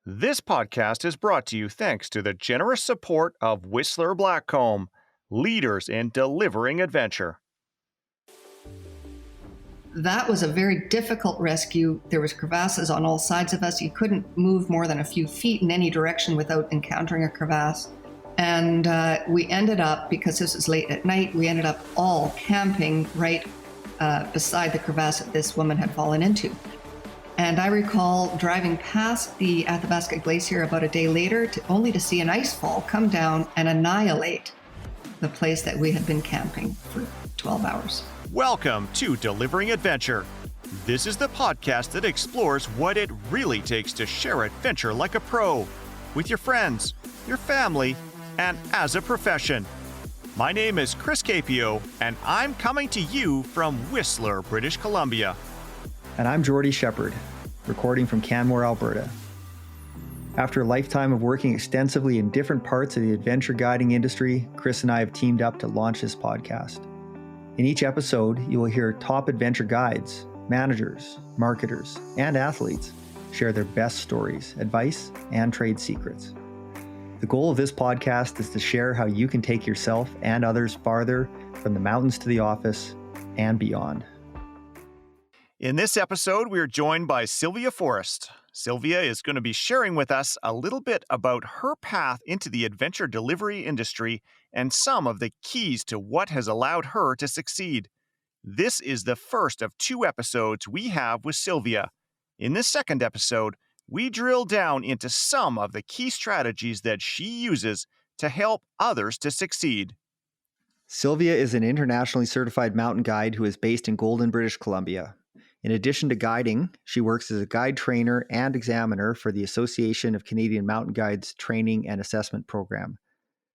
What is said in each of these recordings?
This podcast is brought to you thanks to the generous support of Whistler Blackcomb, leaders in delivering adventure. That was a very difficult rescue. There was crevasses on all sides of us. You couldn't move more than a few feet in any direction without encountering a crevasse. And we ended up, because this was late at night, we ended up all camping right beside the crevasse that this woman had fallen into. And I recall driving past the Athabasca Glacier about a day later only to see an ice fall come down and annihilate the place that we had been camping for 12 hours. Welcome to Delivering Adventure. This is the podcast that explores what it really takes to share adventure like a pro, with your friends, your family, and as a profession. My name is Chris Capio, and I'm coming to you from Whistler, British Columbia. And I'm Jordy Shepard, recording from Canmore, Alberta. After a lifetime of working extensively in different parts of the adventure guiding industry, Chris and I have teamed up to launch this podcast. In each episode, you will hear top adventure guides, managers, marketers, and athletes share their best stories, advice, and trade secrets. The goal of this podcast is to share how you can take yourself and others farther from the mountains to the office and beyond. In this episode, we're joined by Sylvia Forest. Sylvia is going to be sharing with us a little bit about her path into the adventure delivery industry and some of the keys to what has allowed her to succeed. This is the first of two episodes we have with Sylvia. In this second episode, we drill down into some of the key strategies that she uses to help others to succeed. Sylvia is an internationally certified mountain guide who is based in Golden, British Columbia. In addition to guiding, she works as a guide trainer and examiner for the Association of Canadian Mountain Guides Training and Assessment Program.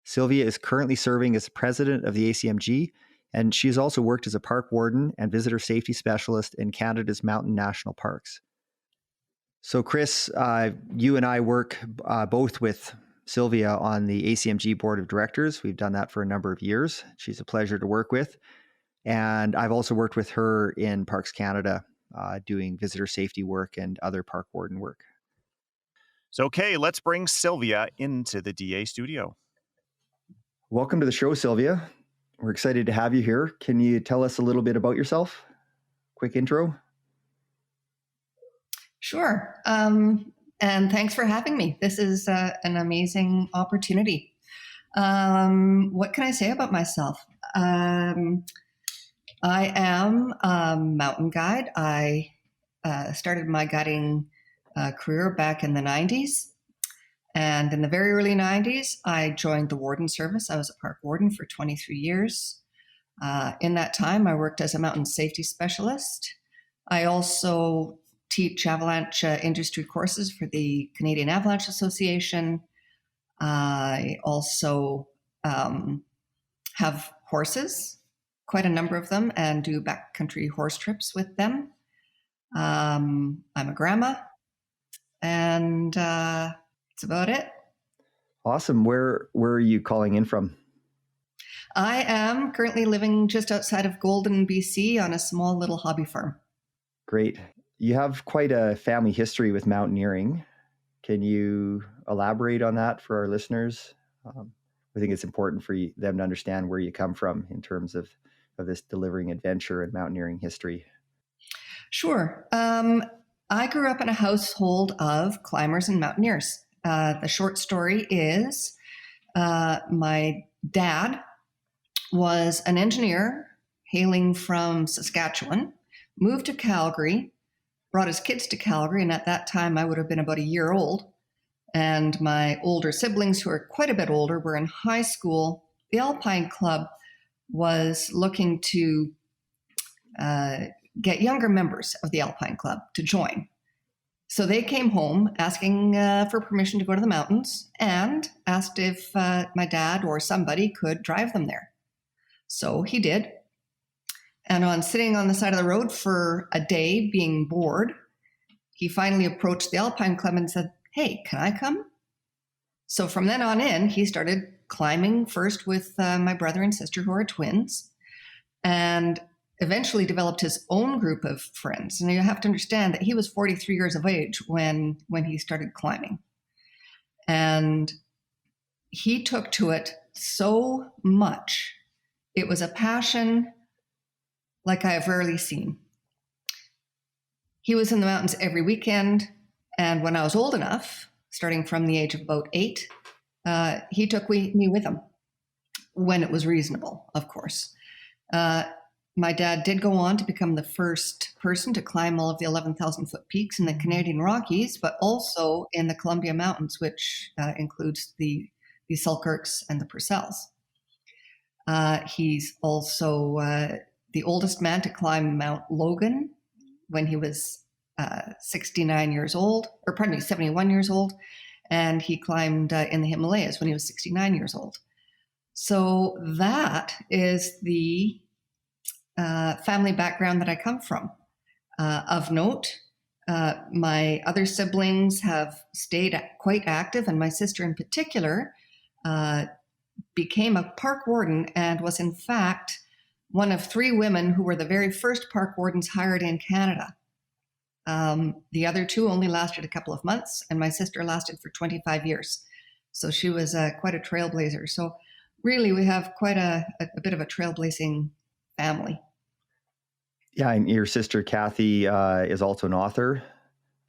Sylvia is currently serving as president of the ACMG, and she has also worked as a park warden and visitor safety specialist in Canada's mountain national parks. So Chris, you and I work both with Sylvia on the ACMG board of directors. We've done that for a number of years. She's a pleasure to work with. And I've also worked with her in Parks Canada, doing visitor safety work and other park warden work. So, okay, let's bring Sylvia into the DA studio. Welcome to the show, Sylvia. We're excited to have you here. Can you tell us a little bit about yourself? Quick intro. Sure. And thanks for having me. This is an amazing opportunity. What can I say about myself? I am a mountain guide. I started my guiding career back in the 90s. And in the very early 90s, I joined the warden service. I was a park warden for 23 years. In that time, I worked as a mountain safety specialist. I also teach avalanche industry courses for the Canadian Avalanche Association. I also have horses, quite a number of them, and do backcountry horse trips with them. I'm a grandma, and that's about it. Awesome. Where are you calling in from? I am currently living just outside of Golden, BC, on a small little hobby farm. Great. You have quite a family history with mountaineering. Can you elaborate on that for our listeners? I think it's important for them to understand where you come from in terms of this delivering adventure and mountaineering history. Sure. I grew up in a household of climbers and mountaineers. The short story is my dad was an engineer hailing from Saskatchewan, moved to Calgary, brought his kids to Calgary, and at that time I would have been about a year old. And my older siblings, who are quite a bit older, were in high school. The Alpine Club was looking to get younger members of the Alpine Club to join. So they came home asking for permission to go to the mountains and asked if my dad or somebody could drive them there. So he did. And on sitting on the side of the road for a day being bored, he finally approached the Alpine Club and said, "Hey, can I come?" So from then on in, he started climbing first with my brother and sister, who are twins, and eventually developed his own group of friends. And you have to understand that he was 43 years of age when he started climbing. And he took to it so much. It was a passion like I have rarely seen. He was in the mountains every weekend. And when I was old enough, starting from the age of about 8, he took me with him when it was reasonable, of course. My dad did go on to become the first person to climb all of the 11,000-foot peaks in the Canadian Rockies, but also in the Columbia Mountains, which includes the Selkirks and the Purcells. He's also the oldest man to climb Mount Logan when he was 71 years old, and he climbed in the Himalayas when he was 69 years old. So that is the family background that I come from. Of note, my other siblings have stayed quite active, and my sister in particular became a park warden and was in fact one of 3 women who were the very first park wardens hired in Canada. The other 2 only lasted a couple of months, and my sister lasted for 25 years. So she was quite a trailblazer. So really, we have quite a bit of a trailblazing family. Yeah, and your sister Kathy is also an author,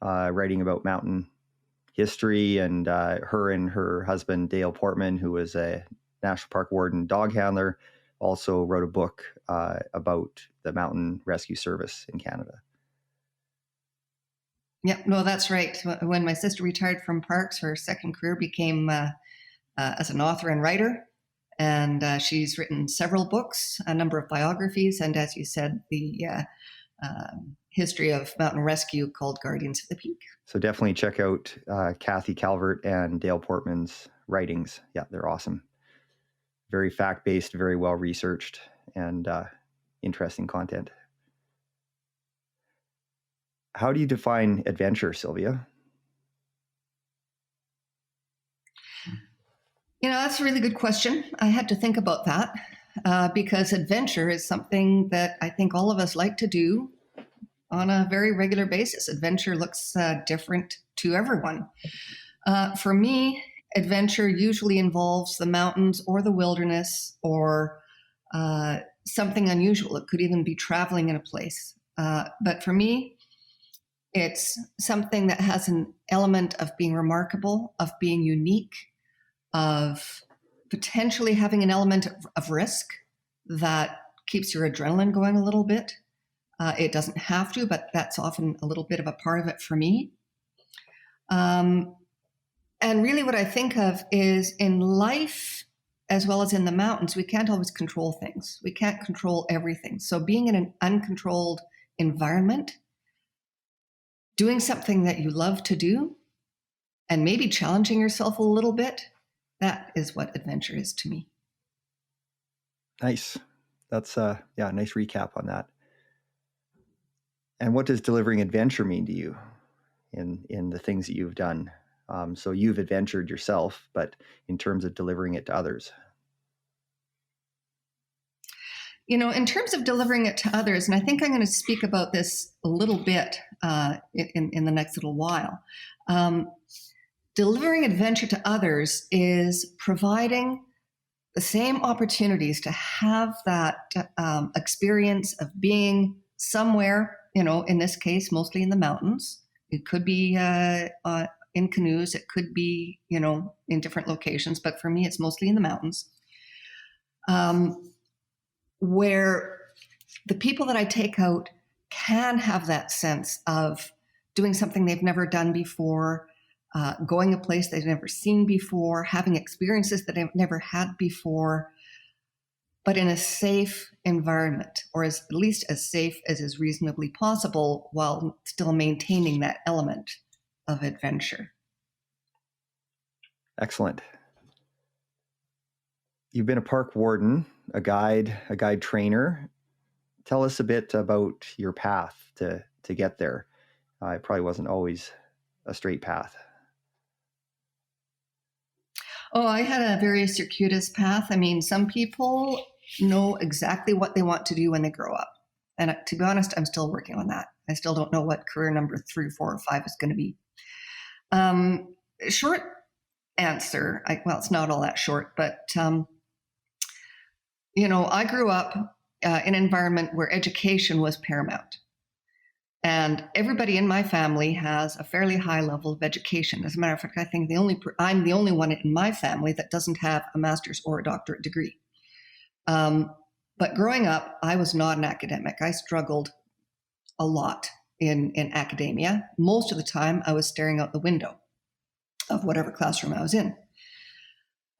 writing about mountain history, and her and her husband Dale Portman, who was a National Park Warden dog handler, also wrote a book about the Mountain Rescue Service in Canada. Yeah, no, that's right. When my sister retired from parks, her second career became as an author and writer. And she's written several books, a number of biographies, and as you said, the history of mountain rescue called Guardians of the Peak. So definitely check out Kathy Calvert and Dale Portman's writings. Yeah, they're awesome. Very fact-based, very well-researched, and interesting content. How do you define adventure, Sylvia? That's a really good question. I had to think about that because adventure is something that I think all of us like to do on a very regular basis. Adventure looks different to everyone. For me, adventure usually involves the mountains or the wilderness or something unusual. It could even be traveling in a place. But for me, it's something that has an element of being remarkable, of being unique, of potentially having an element of risk that keeps your adrenaline going a little bit. It doesn't have to, but that's often a little bit of a part of it for me. And really what I think of is in life, as well as in the mountains, we can't always control things. We can't control everything. So being in an uncontrolled environment, doing something that you love to do, and maybe challenging yourself a little bit, that is what adventure is to me. Nice. That's a nice recap on that. And what does delivering adventure mean to you in the things that you've done? So you've adventured yourself, but in terms of delivering it to others? In terms of delivering it to others, and I think I'm going to speak about this a little bit in the next little while. Delivering adventure to others is providing the same opportunities to have that experience of being somewhere, in this case, mostly in the mountains. It could be in canoes. It could be, in different locations. But for me, it's mostly in the mountains, where the people that I take out can have that sense of doing something they've never done before, going a place they've never seen before, having experiences that they've never had before, but in a safe environment, or at least as safe as is reasonably possible, while still maintaining that element of adventure. Excellent. You've been a park warden, a guide trainer. Tell us a bit about your path to get there. It probably wasn't always a straight path. Oh, I had a very circuitous path. I mean, some people know exactly what they want to do when they grow up. And to be honest, I'm still working on that. I still don't know what career number 3, 4, or 5 is going to be. Short answer. Well, it's not all that short, but, I grew up in an environment where education was paramount. And everybody in my family has a fairly high level of education. As a matter of fact, I think I'm the only one in my family that doesn't have a master's or a doctorate degree. But growing up, I was not an academic. I struggled a lot in academia. Most of the time, I was staring out the window of whatever classroom I was in.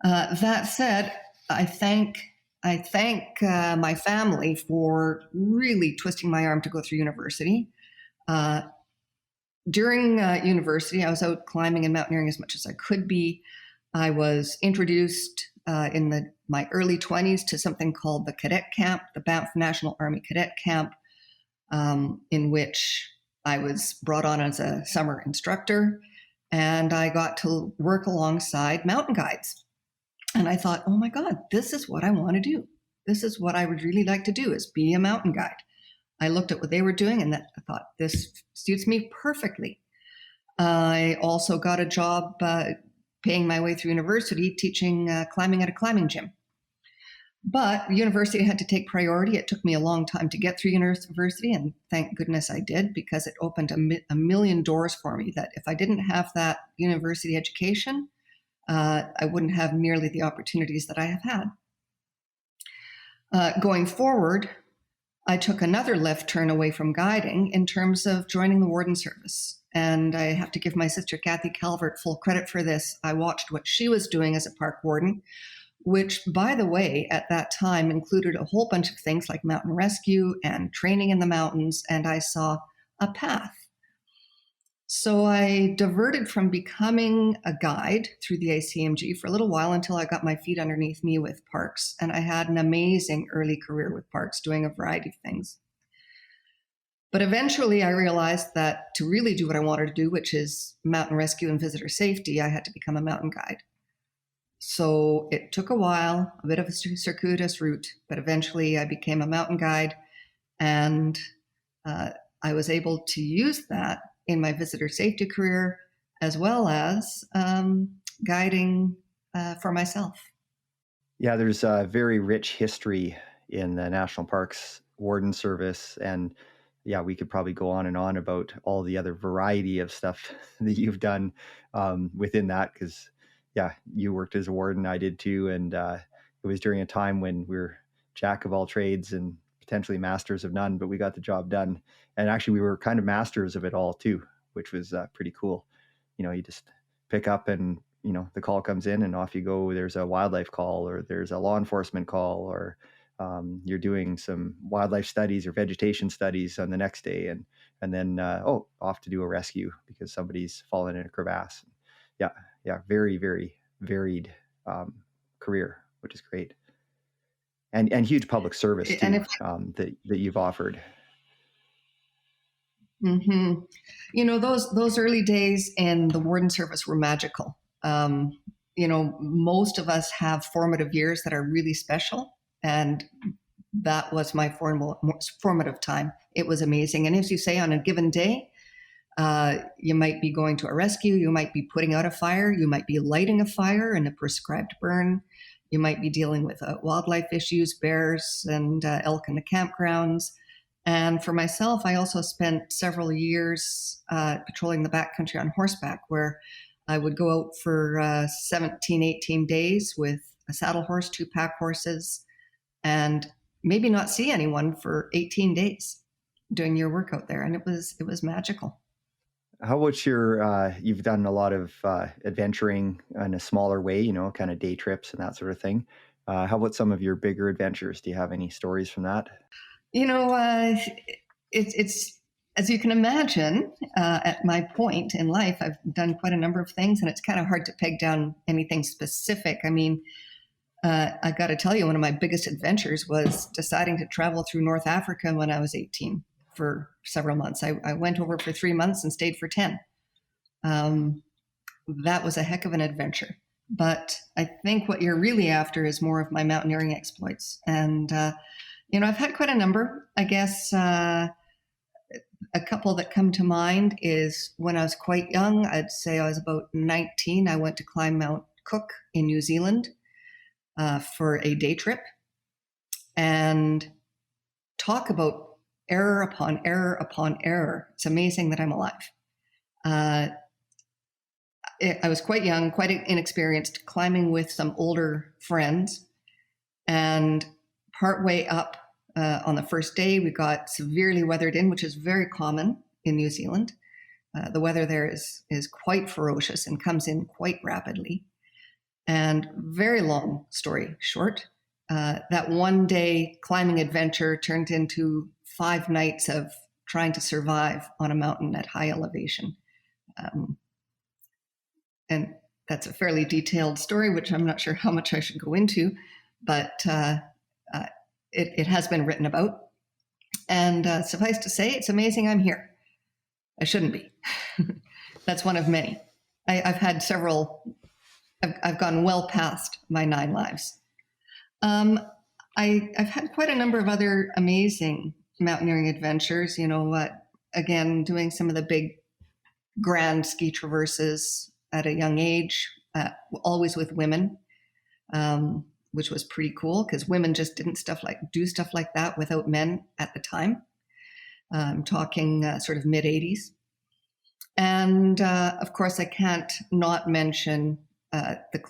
That said, I thank my family for really twisting my arm to go through university. During university, I was out climbing and mountaineering as much as I could be. I was introduced in my early 20s to something called the cadet camp, the Banff National Army Cadet Camp, in which I was brought on as a summer instructor, and I got to work alongside mountain guides. And I thought, oh my God, this is what I want to do. This is what I would really like to do, is be a mountain guide. I looked at what they were doing and I thought, this suits me perfectly. I also got a job paying my way through university, teaching climbing at a climbing gym. But university had to take priority. It took me a long time to get through university, and thank goodness I did, because it opened a million doors for me that if I didn't have that university education, I wouldn't have nearly the opportunities that I have had. Going forward, I took another left turn away from guiding in terms of joining the warden service. And I have to give my sister Kathy Calvert full credit for this. I watched what she was doing as a park warden, which, by the way, at that time included a whole bunch of things like mountain rescue and training in the mountains, and I saw a path. So I diverted from becoming a guide through the ACMG for a little while until I got my feet underneath me with parks. And I had an amazing early career with parks, doing a variety of things. But eventually I realized that to really do what I wanted to do, which is mountain rescue and visitor safety, I had to become a mountain guide. So it took a while, a bit of a circuitous route, but eventually I became a mountain guide, and I was able to use that in my visitor safety career, as well as guiding for myself. Yeah, there's a very rich history in the National Parks Warden Service. And yeah, we could probably go on and on about all the other variety of stuff that you've done within that, because yeah, you worked as a warden, I did too. And it was during a time when we were jack of all trades and potentially masters of none, but we got the job done. And actually we were kind of masters of it all too, which was pretty cool. You just pick up and, the call comes in and off you go. There's a wildlife call, or there's a law enforcement call, or you're doing some wildlife studies or vegetation studies on the next day. And then, off to do a rescue because somebody's fallen in a crevasse. Yeah. Very, very varied career, which is great. And huge public service too, that you've offered. Mm-hmm. Those early days in the warden service were magical. Most of us have formative years that are really special, and that was my formative time. It was amazing. And as you say, on a given day, you might be going to a rescue, you might be putting out a fire, you might be lighting a fire in a prescribed burn, you might be dealing with wildlife issues, bears and elk in the campgrounds. And for myself, I also spent several years patrolling the backcountry on horseback, where I would go out for 17, 18 days with a saddle horse, 2 pack horses, and maybe not see anyone for 18 days doing your work out there. And it was magical. How about you've done a lot of adventuring in a smaller way, kind of day trips and that sort of thing. How about some of your bigger adventures? Do you have any stories from that? It's as you can imagine, at my point in life, I've done quite a number of things, and it's kind of hard to peg down anything specific. I mean, I got to tell you, one of my biggest adventures was deciding to travel through North Africa when I was 18 for several months. I went over for 3 months and stayed for 10. That was a heck of an adventure. But I think what you're really after is more of my mountaineering exploits. And I've had quite a number. I guess a couple that come to mind is when I was quite young. I'd say I was about 19. I went to climb Mount Cook in New Zealand for a day trip, and talk about error upon error upon error. It's amazing that I'm alive. I was quite young, quite inexperienced, climbing with some older friends, and partway up on the first day, we got severely weathered in, which is very common in New Zealand. The weather there is quite ferocious and comes in quite rapidly. And very long story short, that one day climbing adventure turned into 5 nights of trying to survive on a mountain at high elevation. And that's a fairly detailed story, which I'm not sure how much I should go into, but it has been written about. And suffice to say, it's amazing I'm here. I shouldn't be. That's one of many. I've had several, I've gone well past my 9 lives. I've had quite a number of other amazing mountaineering adventures, again, doing some of the big grand ski traverses at a young age, always with women, which was pretty cool because women just didn't do stuff like that without men at the time. I'm talking sort of mid-'80s. And of course, I can't not mention the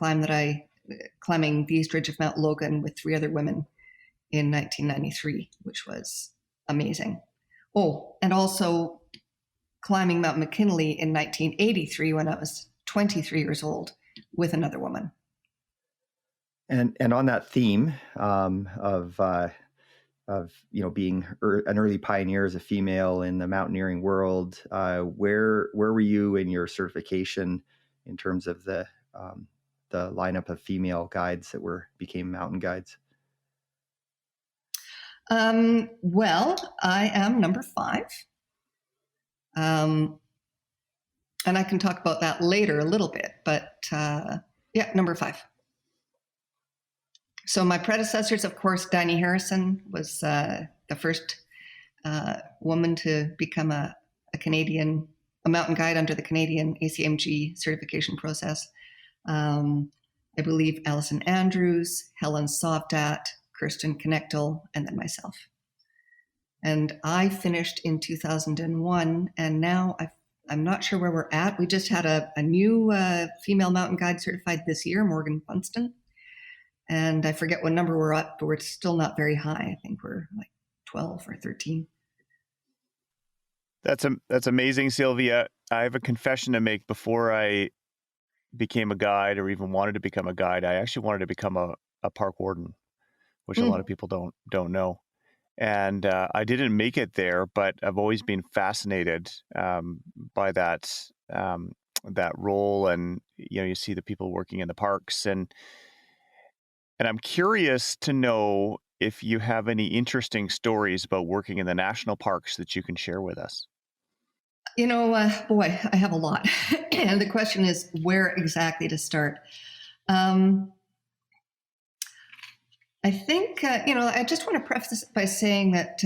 climbing the East Ridge of Mount Logan with 3 other women in 1993, which was amazing. Oh, and also climbing Mount McKinley in 1983 when I was 23 years old with another woman. And on that theme of being an early pioneer as a female in the mountaineering world, where were you in your certification in terms of the lineup of female guides that became mountain guides? Well, I am number 5. And I can talk about that later a little bit, but number 5. So my predecessors, of course, Diney Harrison was the first woman to become a mountain guide under the Canadian ACMG certification process. I believe Alison Andrews, Helen Sovdat, Kirsten Knechtel, and then myself. And I finished in 2001, and now I'm not sure where we're at. We just had a new female mountain guide certified this year, Morgan Funston. And I forget what number we're at, but we're still not very high. I think we're like 12 or 13. That's amazing, Sylvia. I have a confession to make. Before I became a guide or even wanted to become a guide, I actually wanted to become a park warden, which a lot of people don't know. And I didn't make it there, but I've always been fascinated by that role. And you see the people working in the parks, and I'm curious to know if you have any interesting stories about working in the national parks that you can share with us. Boy, I have a lot. And the question is where exactly to start. I think, I just want to preface this by saying that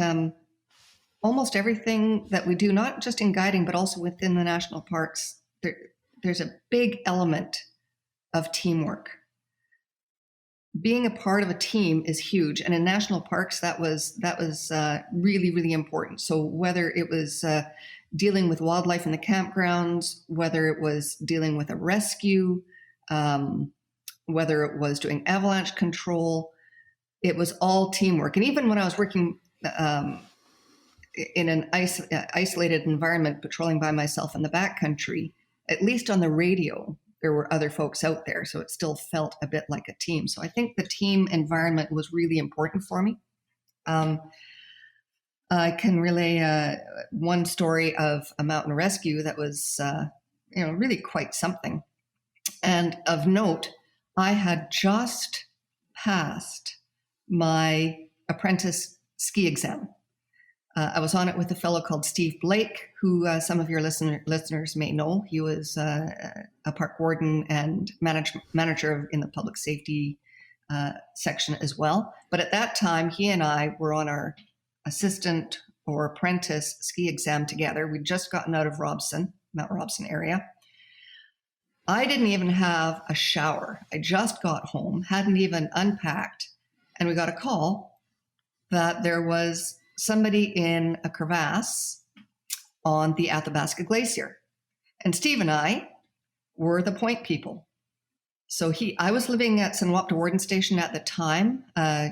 almost everything that we do, not just in guiding, but also within the national parks, there's a big element of teamwork. Being a part of a team is huge. And in national parks, that was really, really important. So whether it was dealing with wildlife in the campgrounds, whether it was dealing with a rescue, whether it was doing avalanche control, it was all teamwork. And even when I was working in an isolated environment, patrolling by myself in the backcountry, at least on the radio, there were other folks out there. So it still felt a bit like a team. So I think the team environment was really important for me. I can relay one story of a mountain rescue that was, really quite something. And of note, I had just passed my apprentice ski exam. I was on it with a fellow called Steve Blake, who some of your listeners may know. He was a park warden and manager in the public safety section as well. But at that time, he and I were on our assistant or apprentice ski exam together. We'd just gotten out of Mount Robson area. I didn't even have a shower. I just got home, hadn't even unpacked, and we got a call that there was somebody in a crevasse on the Athabasca Glacier. And Steve and I were the point people. So I was living at Sunwapta Warden Station at the time.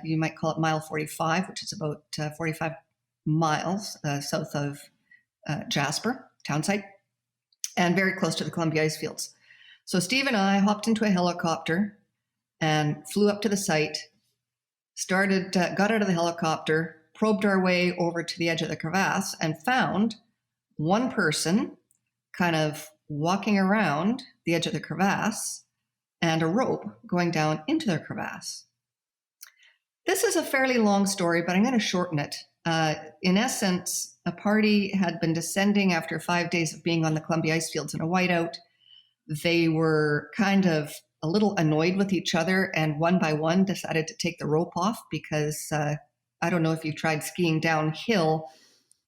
You might call it mile 45, which is about 45 miles south of Jasper, townsite, and very close to the Columbia ice fields. So Steve and I hopped into a helicopter and flew up to the site, got out of the helicopter, probed our way over to the edge of the crevasse, and found one person kind of walking around the edge of the crevasse and a rope going down into the crevasse. This is a fairly long story, but I'm going to shorten it. In essence, a party had been descending after 5 days of being on the Columbia ice fields in a whiteout. They were kind of a little annoyed with each other, and one by one decided to take the rope off because I don't know if you've tried skiing downhill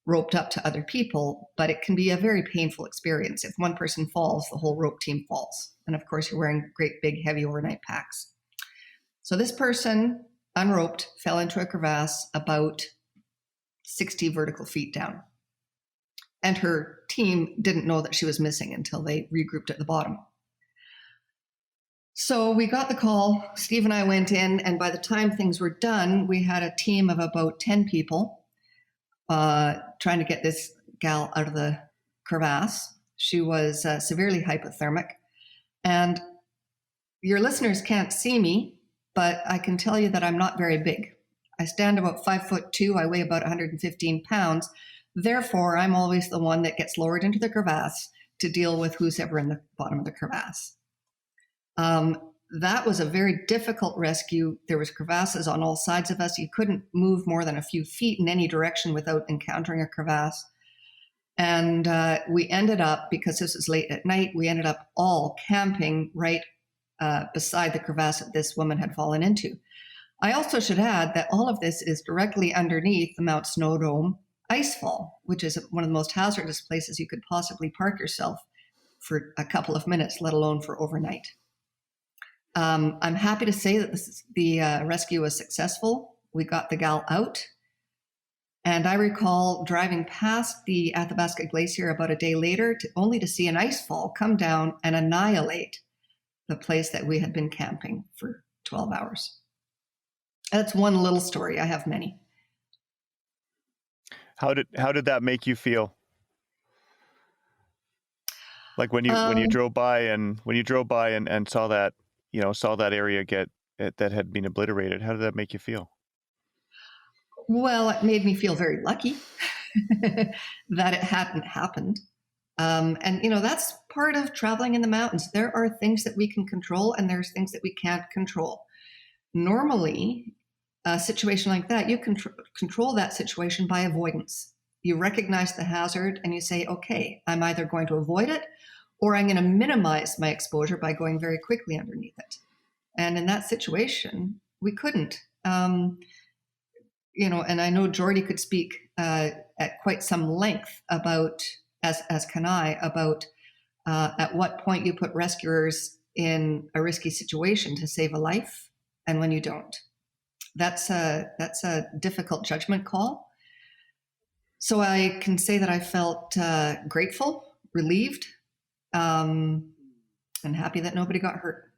roped up to other people, but it can be a very painful experience. If one person falls, the whole rope team falls. And of course, you're wearing great big heavy overnight packs. So this person, unroped, fell into a crevasse about 60 vertical feet down. And her team didn't know that she was missing until they regrouped at the bottom. So we got the call, Steve and I went in, and by the time things were done, we had a team of about 10 people trying to get this gal out of the crevasse. She was severely hypothermic. And your listeners can't see me, but I can tell you that I'm not very big. I stand about 5'2". I weigh about 115 pounds. Therefore, I'm always the one that gets lowered into the crevasse to deal with who's ever in the bottom of the crevasse. That was a very difficult rescue. There was crevasses on all sides of us. You couldn't move more than a few feet in any direction without encountering a crevasse. And we ended up, because this was late at night, we ended up all camping right beside the crevasse that this woman had fallen into. I also should add that all of this is directly underneath the Mount Snowdome icefall, which is one of the most hazardous places you could possibly park yourself for a couple of minutes, let alone for overnight. I'm happy to say that the rescue was successful. We got the gal out. And I recall driving past the Athabasca Glacier about a day later only to see an icefall come down and annihilate the place that we had been camping for 12 hours. That's one little story. I have many. How did that make you feel? Like when you drove by and saw that, saw that area that had been obliterated, how did that make you feel? Well, it made me feel very lucky that it hadn't happened. And, that's part of traveling in the mountains. There are things that we can control and there's things that we can't control. Normally, a situation like that, you can control that situation by avoidance. You recognize the hazard and you say, okay, I'm either going to avoid it or I'm going to minimize my exposure by going very quickly underneath it. And in that situation, we couldn't. And I know Jordy could speak at quite some length about, as can I, about at what point you put rescuers in a risky situation to save a life and when you don't. That's a difficult judgment call. So I can say that I felt grateful, relieved, and happy that nobody got hurt.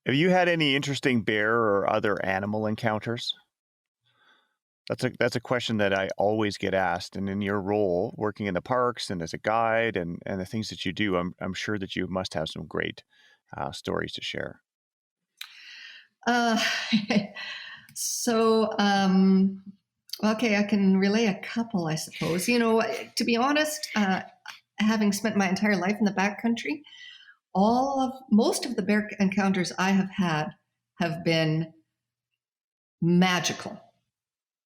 Have you had any interesting bear or other animal encounters? That's a question that I always get asked. And in your role, working in the parks and as a guide and the things that you do, I'm sure that you must have some great stories to share. Okay, I can relay a couple, I suppose. To be honest, having spent my entire life in the backcountry, most of the bear encounters I have had have been magical.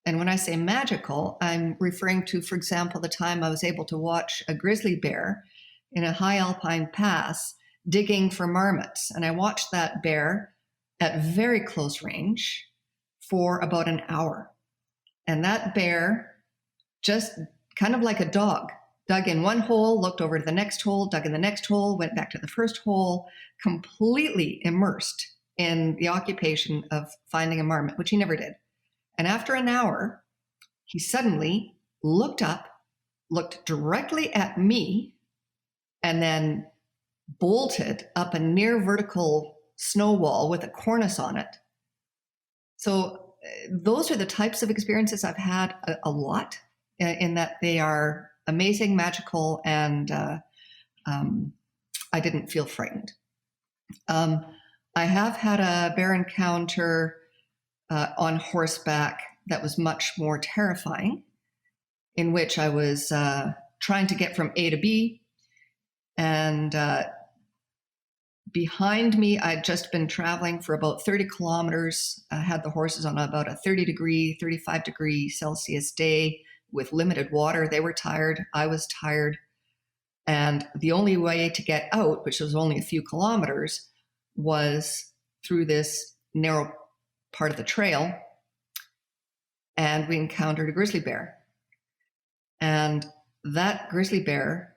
And when I say magical, I'm referring to, for example, the time I was able to watch a grizzly bear in a high alpine pass digging for marmots. And I watched that bear at very close range for about an hour. And that bear, just kind of like a dog, dug in one hole, looked over to the next hole, dug in the next hole, went back to the first hole, completely immersed in the occupation of finding a marmot, which he never did. And after an hour, he suddenly looked up, looked directly at me, and then bolted up a near vertical snow wall with a cornice on it. So those are the types of experiences I've had a lot, in that they are amazing, magical, and I didn't feel frightened. I have had a bear encounter on horseback that was much more terrifying, in which I was trying to get from A to B, and behind me, I'd just been traveling for about 30 kilometers. I had the horses on about a 35 degree Celsius day with limited water. They were tired. I was tired. And the only way to get out, which was only a few kilometers, was through this narrow part of the trail. And we encountered a grizzly bear. And that grizzly bear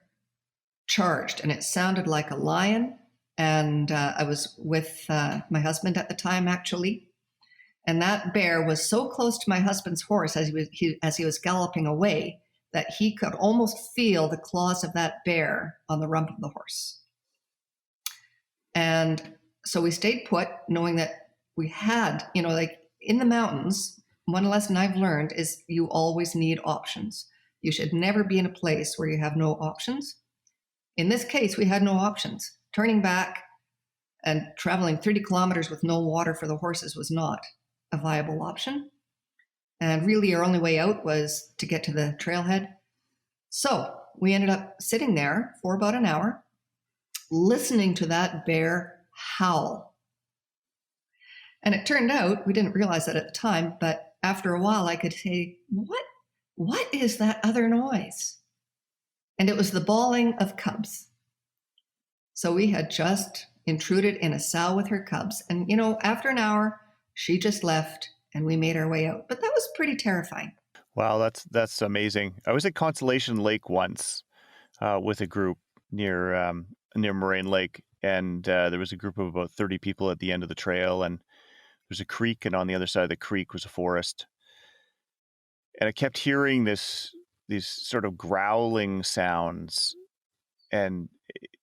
charged, and it sounded like a lion. And I was with my husband at the time, actually. And that bear was so close to my husband's horse as he was galloping away that he could almost feel the claws of that bear on the rump of the horse. And so we stayed put, knowing that we had, like in the mountains, one lesson I've learned is you always need options. You should never be in a place where you have no options. In this case, we had no options. Turning back and traveling 30 kilometers with no water for the horses was not a viable option. And really, our only way out was to get to the trailhead. So we ended up sitting there for about an hour, listening to that bear howl. And it turned out, we didn't realize that at the time, but after a while I could say, what is that other noise? And it was the bawling of cubs. So we had just intruded in a sow with her cubs. And, after an hour, she just left and we made our way out. But that was pretty terrifying. Wow, that's amazing. I was at Constellation Lake once with a group near Moraine Lake, and there was a group of about 30 people at the end of the trail, and there's a creek, and on the other side of the creek was a forest. And I kept hearing these sort of growling sounds, and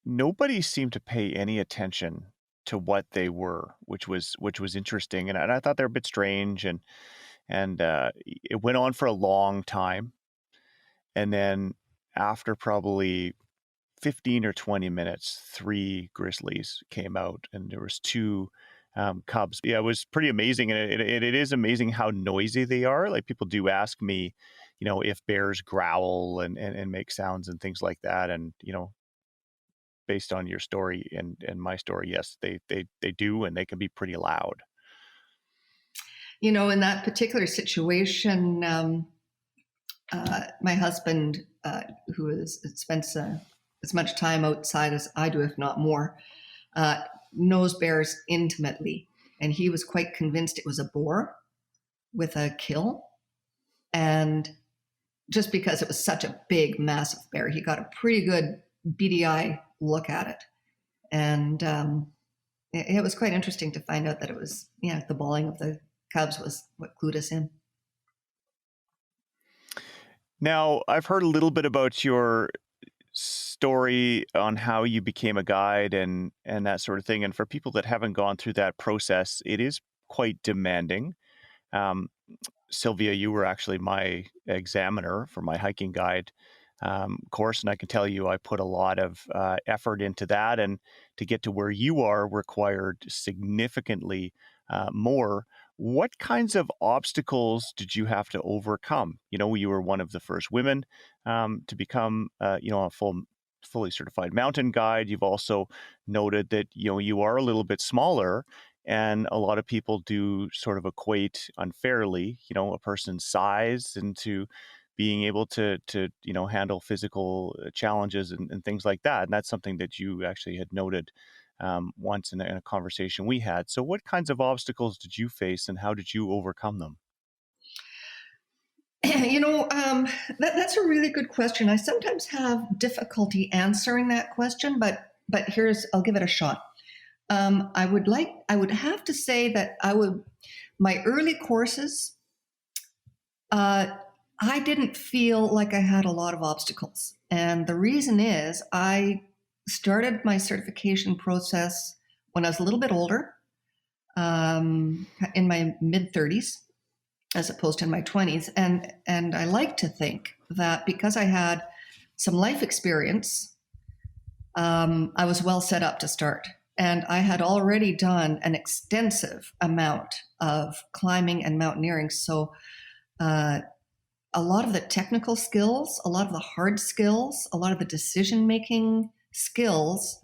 nobody seemed to pay any attention to what they were, which was interesting. And I thought they were a bit strange, and it went on for a long time. And then after probably 15 or 20 minutes, 3 grizzlies came out, and there was 2 cubs. Yeah, it was pretty amazing. And it is amazing how noisy they are. Like, people do ask me, if bears growl and make sounds and things like that. And, based on your story and my story, yes, they do, and they can be pretty loud. In that particular situation, my husband, who has spent as much time outside as I do, if not more, knows bears intimately. And he was quite convinced it was a boar with a kill. And just because it was such a big, massive bear, he got a pretty good beady eye look at it. And it was quite interesting to find out that it was, the bawling of the cubs was what clued us in. Now, I've heard a little bit about your story on how you became a guide and that sort of thing. And for people that haven't gone through that process, it is quite demanding. Sylvia, you were actually my examiner for my hiking guide course, and I can tell you I put a lot of effort into that, and to get to where you are required significantly more. What kinds of obstacles did you have to overcome? You were one of the first women to become a fully certified mountain guide. You've also noted that you are a little bit smaller, and a lot of people do sort of equate unfairly a person's size into being able to handle physical challenges and things like that. And that's something that you actually had noted once in a conversation we had. So what kinds of obstacles did you face, and how did you overcome them? That's a really good question. I sometimes have difficulty answering that question, but I'll give it a shot. I would have to say that my early courses, I didn't feel like I had a lot of obstacles. And the reason is I started my certification process when I was a little bit older, in my mid 30s, as opposed to in my 20s. And I like to think that because I had some life experience, I was well set up to start. And I had already done an extensive amount of climbing and mountaineering. So a lot of the technical skills, a lot of the hard skills, a lot of the decision-making skills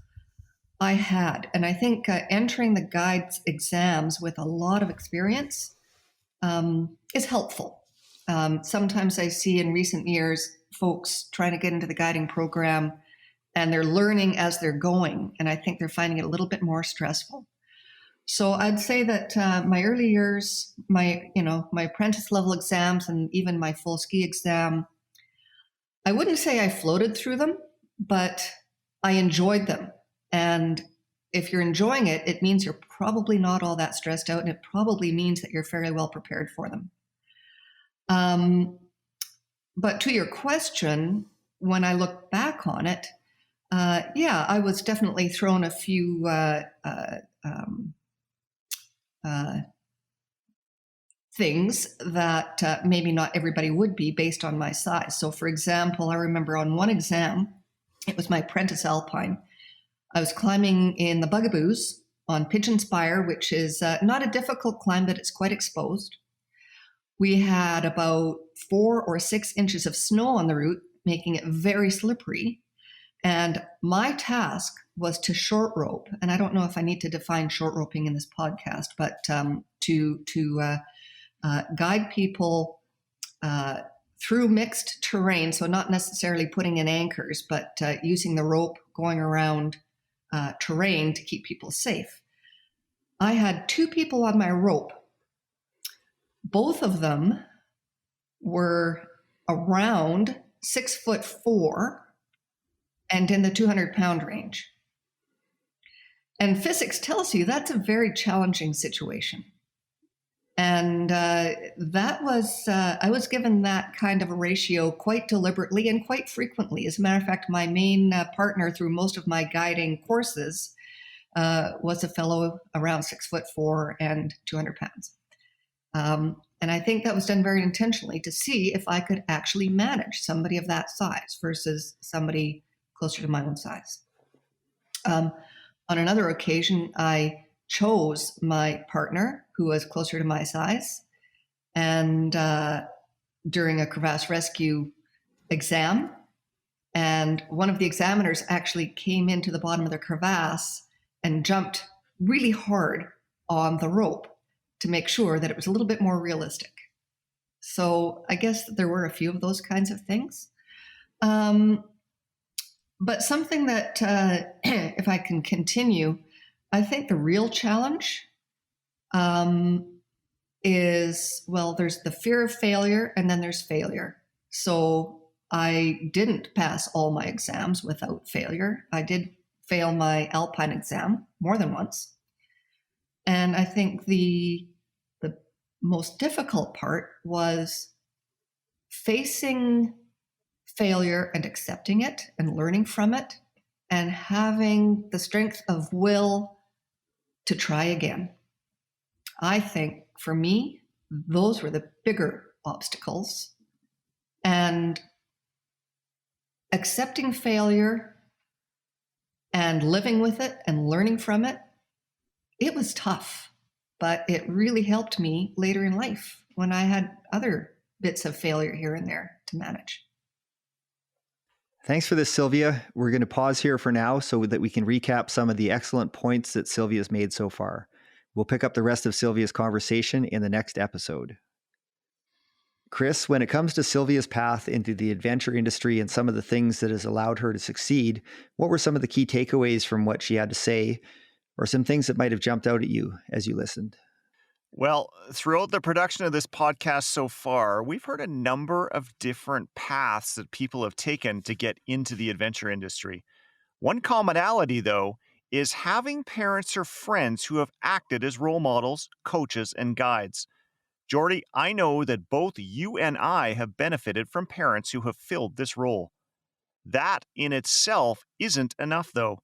I had. And I think entering the guides exams with a lot of experience is helpful. Sometimes I see in recent years folks trying to get into the guiding program and they're learning as they're going. And I think they're finding it a little bit more stressful. So I'd say that my early years, my apprentice level exams and even my full ski exam, I wouldn't say I floated through them, but I enjoyed them. And if you're enjoying it, it means you're probably not all that stressed out, and it probably means that you're fairly well prepared for them. But to your question, when I look back on it, I was definitely thrown a few things that maybe not everybody would be based on my size. So for example, I remember on one exam, it was my apprentice alpine. I was climbing in the Bugaboos on Pigeon Spire, which is not a difficult climb, but it's quite exposed. We had about 4 or 6 inches of snow on the route, making it very slippery. And my task was to short rope. And I don't know if I need to define short roping in this podcast, but to guide people through mixed terrain. So not necessarily putting in anchors, but using the rope going around terrain to keep people safe. I had 2 people on my rope. Both of them were around 6'4" and in the 200-pound range. And physics tells you that's a very challenging situation. And that was, I was given that kind of a ratio quite deliberately and quite frequently. As a matter of fact, my main partner through most of my guiding courses was a fellow around 6'4" and 200 pounds. And I think that was done very intentionally to see if I could actually manage somebody of that size versus somebody closer to my own size. On another occasion, I chose my partner who was closer to my size. And during a crevasse rescue exam, and one of the examiners actually came into the bottom of the crevasse and jumped really hard on the rope to make sure that it was a little bit more realistic. So I guess there were a few of those kinds of things. But something that, if I can continue, I think the real challenge is, well, there's the fear of failure and then there's failure. So I didn't pass all my exams without failure. I did fail my alpine exam more than once. And I think the most difficult part was facing failure and accepting it and learning from it and having the strength of will to try again. I think for me, those were the bigger obstacles. And accepting failure and living with it and learning from it, it was tough, but it really helped me later in life when I had other bits of failure here and there to manage. Thanks for this, Sylvia. We're going to pause here for now so that we can recap some of the excellent points that Sylvia's made so far. We'll pick up the rest of Sylvia's conversation in the next episode. Chris, when it comes to Sylvia's path into the adventure industry and some of the things that has allowed her to succeed, what were some of the key takeaways from what she had to say, or some things that might have jumped out at you as you listened? Well, throughout the production of this podcast so far, we've heard a number of different paths that people have taken to get into the adventure industry. One commonality, though, is having parents or friends who have acted as role models, coaches, and guides. Jordy, I know that both you and I have benefited from parents who have filled this role. That in itself isn't enough, though.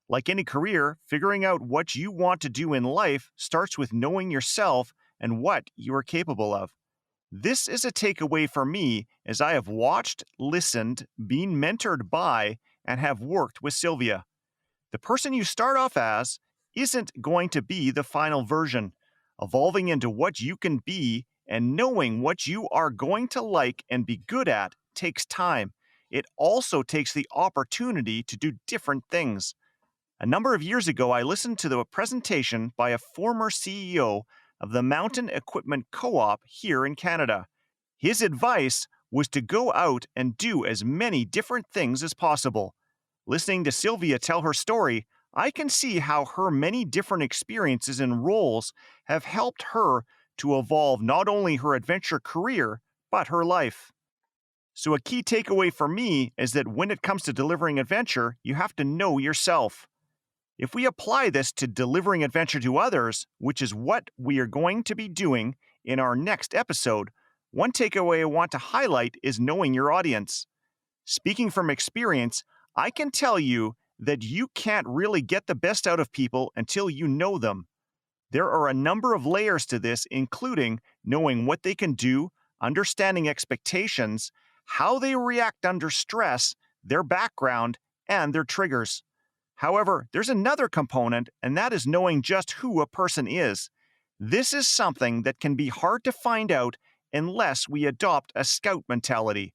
Like any career, figuring out what you want to do in life starts with knowing yourself and what you are capable of. This is a takeaway for me as I have watched, listened, been mentored by, and have worked with Sylvia. The person you start off as isn't going to be the final version. Evolving into what you can be and knowing what you are going to like and be good at takes time. It also takes the opportunity to do different things. A number of years ago, I listened to the presentation by a former CEO of the Mountain Equipment Co-op here in Canada. His advice was to go out and do as many different things as possible. Listening to Sylvia tell her story, I can see how her many different experiences and roles have helped her to evolve not only her adventure career, but her life. So, a key takeaway for me is that when it comes to delivering adventure, you have to know yourself. If we apply this to delivering adventure to others, which is what we are going to be doing in our next episode, one takeaway I want to highlight is knowing your audience. Speaking from experience, I can tell you that you can't really get the best out of people until you know them. There are a number of layers to this, including knowing what they can do, understanding expectations, how they react under stress, their background, and their triggers. However, there's another component, and that is knowing just who a person is. This is something that can be hard to find out unless we adopt a scout mentality.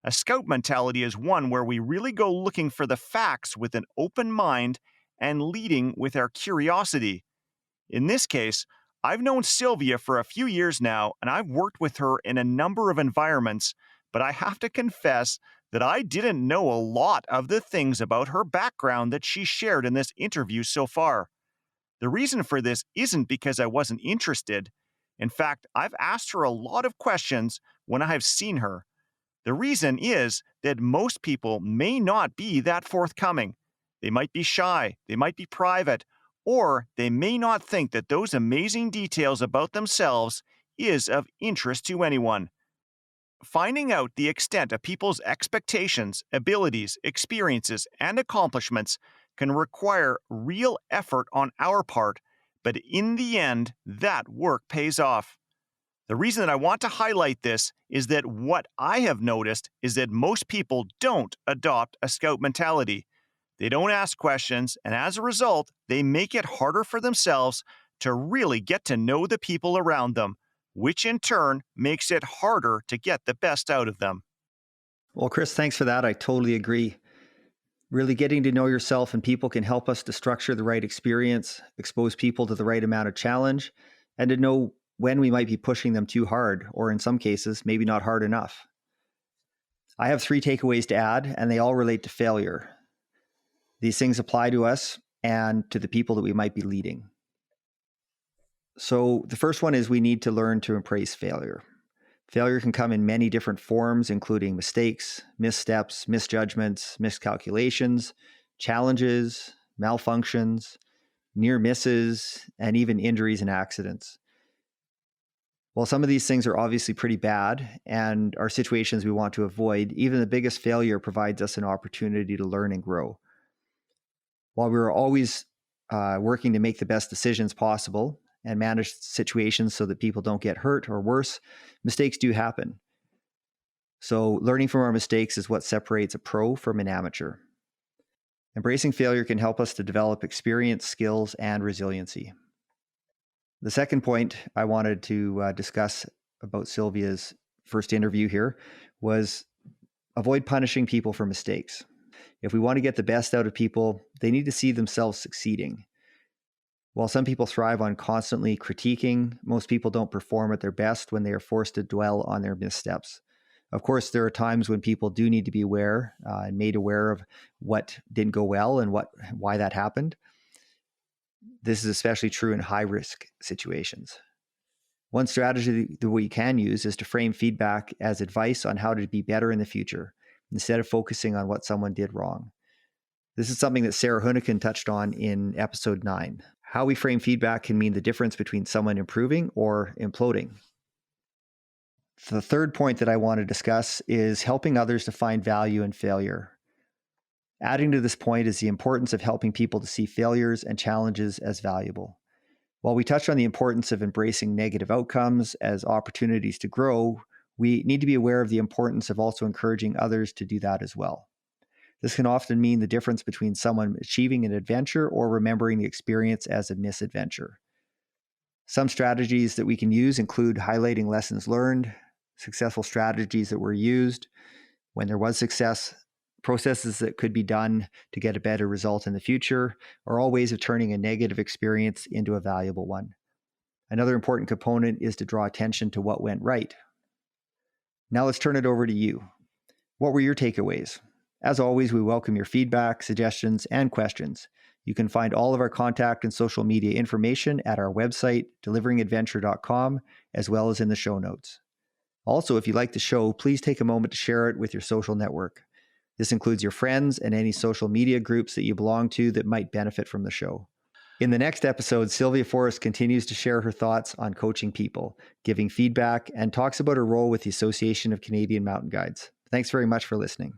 A scout mentality is one where we really go looking for the facts with an open mind and leading with our curiosity. In this case, I've known Sylvia for a few years now, and I've worked with her in a number of environments, but I have to confess that I didn't know a lot of the things about her background that she shared in this interview so far. The reason for this isn't because I wasn't interested. In fact, I've asked her a lot of questions when I have seen her. The reason is that most people may not be that forthcoming. They might be shy, they might be private, or they may not think that those amazing details about themselves is of interest to anyone. Finding out the extent of people's expectations, abilities, experiences, and accomplishments can require real effort on our part, but in the end, that work pays off. The reason that I want to highlight this is that what I have noticed is that most people don't adopt a scout mentality. They don't ask questions, and as a result, they make it harder for themselves to really get to know the people around them, which in turn makes it harder to get the best out of them. Well, Chris, thanks for that. I totally agree. Really getting to know yourself and people can help us to structure the right experience, expose people to the right amount of challenge, and to know when we might be pushing them too hard, or in some cases, maybe not hard enough. I have 3 takeaways to add, and they all relate to failure. These things apply to us and to the people that we might be leading. So the first one is we need to learn to embrace failure. Failure can come in many different forms, including mistakes, missteps, misjudgments, miscalculations, challenges, malfunctions, near misses, and even injuries and accidents. While some of these things are obviously pretty bad and are situations we want to avoid, even the biggest failure provides us an opportunity to learn and grow. While we're always working to make the best decisions possible and manage situations so that people don't get hurt or worse, mistakes do happen. So learning from our mistakes is what separates a pro from an amateur. Embracing failure can help us to develop experience, skills, and resiliency. The second point I wanted to discuss about Sylvia's first interview here was avoid punishing people for mistakes. If we want to get the best out of people, they need to see themselves succeeding. While some people thrive on constantly critiquing, most people don't perform at their best when they are forced to dwell on their missteps. Of course, there are times when people do need to be aware and made aware of what didn't go well and why that happened. This is especially true in high-risk situations. One strategy that we can use is to frame feedback as advice on how to be better in the future, instead of focusing on what someone did wrong. This is something that Sarah Hoonican touched on in episode 9. How we frame feedback can mean the difference between someone improving or imploding. The third point that I want to discuss is helping others to find value in failure. Adding to this point is the importance of helping people to see failures and challenges as valuable. While we touched on the importance of embracing negative outcomes as opportunities to grow, we need to be aware of the importance of also encouraging others to do that as well. This can often mean the difference between someone achieving an adventure or remembering the experience as a misadventure. Some strategies that we can use include highlighting lessons learned, successful strategies that were used when there was success, processes that could be done to get a better result in the future, are all ways of turning a negative experience into a valuable one. Another important component is to draw attention to what went right. Now let's turn it over to you. What were your takeaways? As always, we welcome your feedback, suggestions, and questions. You can find all of our contact and social media information at our website, deliveringadventure.com, as well as in the show notes. Also, if you like the show, please take a moment to share it with your social network. This includes your friends and any social media groups that you belong to that might benefit from the show. In the next episode, Sylvia Forest continues to share her thoughts on coaching people, giving feedback, and talks about her role with the Association of Canadian Mountain Guides. Thanks very much for listening.